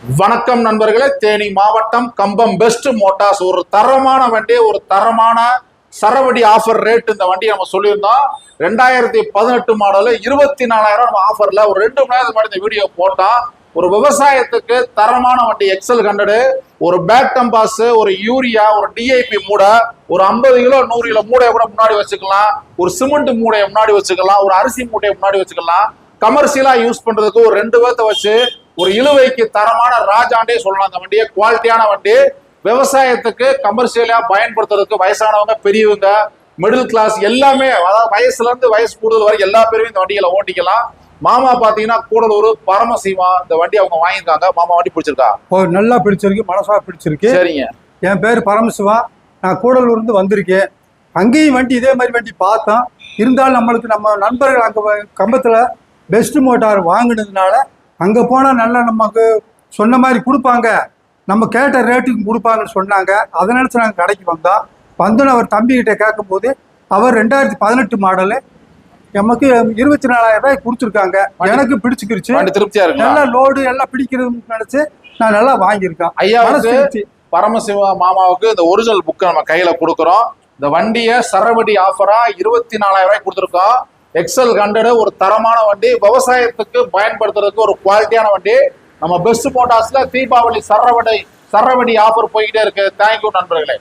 வணக்கம் நண்பர்களே, தேனி மாவட்டம் கம்பம் பெஸ்ட் மோட்டார்ஸ் ஒரு தரமான வண்டி, ஒரு தரமான சரவடி ஆஃபர் ரேட். இந்த வண்டி நம்ம சொல்லியிருந்தோம் 2018 மாடல் 24,000 நம்ம ஆஃபர்ல ஒரு 2 மணி நேரத்துக்கு முன்னாடி இந்த வீடியோ போட்டோம். ஒரு விவசாயத்துக்கு தரமான வண்டி எக்ஸல் 100, ஒரு பேக் டம்பாஸ், ஒரு யூரியா, ஒரு டிஐபி மூடை, ஒரு 50 கிலோ 100 கிலோ மூடையை கூட முன்னாடி வச்சுக்கலாம், ஒரு சிமெண்ட் மூடையை முன்னாடி வச்சுக்கலாம், ஒரு அரிசி மூட்டையை முன்னாடி வச்சுக்கலாம். கமர்ஷியலா யூஸ் பண்றதுக்கு ஒரு 2 பேர்த்த வச்சு ஒரு இழுவைக்கு தரமான ராஜாண்டே சொல்லலாம். அந்த வண்டியை குவாலிட்டியான வண்டி, விவசாயத்துக்கு கமர்ஷியலா பயன்படுத்துறதுக்கு வயசானவங்க, பெரியவங்க, மிடில் கிளாஸ் எல்லாமே, அதாவது வயசுல இருந்து வயசு கூடுதல் வரைக்கும் எல்லா பேருமே இந்த வண்டிகளை ஓட்டிக்கலாம். மாமா பாத்தீங்கன்னா கூடலூர் பரமசிவா இந்த வண்டி அவங்க வாங்கியிருக்காங்க. மாமா வண்டி பிடிச்சிருக்கா? நல்லா பிடிச்சிருக்கு, மனசா பிடிச்சிருக்கு. சரிங்க. என் பேர் பரமசிவா, நான் கூடலூர் இருந்து வந்திருக்கேன். அங்கேயும் வண்டி இதே மாதிரி வண்டி பார்த்தோம். இருந்தாலும் நம்மளுக்கு நம்ம நண்பர்கள் அங்கே கம்பத்துல பெஸ்ட் மோட்டார் வாங்கினதுனால அங்கே போனால் நல்லா நமக்கு சொன்ன மாதிரி கொடுப்பாங்க, நம்ம கேட்ட ரேட்டுக்கு கொடுப்பாங்கன்னு சொன்னாங்க. அதை நினச்சி நாங்கள் கடைக்கு வந்தோம். வந்தோன்னு அவர் தம்பிக்கிட்ட கேட்கும்போது அவர் 2018 மாடலு நமக்கு 24,000 ரூபாய் கொடுத்துருக்காங்க. எனக்கு பிடிச்சிக்கிருச்சு, திருப்தியா இருக்கு. நல்லா லோடு எல்லாம் பிடிக்கிறதுன்னு நினச்சி நான் நல்லா வாங்கியிருக்கேன். ஐயா, பரமசிவா மாமாவுக்கு இந்த ஒரிஜினல் புக்கை நம்ம கையில் கொடுக்குறோம். இந்த வண்டியை சரவடி ஆஃபரா 24,000 ரூபாய் கொடுத்துருக்கோம். எக்ஸல் 100 ஒரு தரமான வண்டி, விவசாயத்துக்கு பயன்படுத்துறதுக்கு ஒரு குவாலிட்டியான வண்டி. நம்ம பெஸ்ட் மோட்டார்ஸ்ல தீபாவளி சரவடி ஆஃபர் போய்கிட்டே இருக்கு. தேங்க்யூ நண்பர்களே.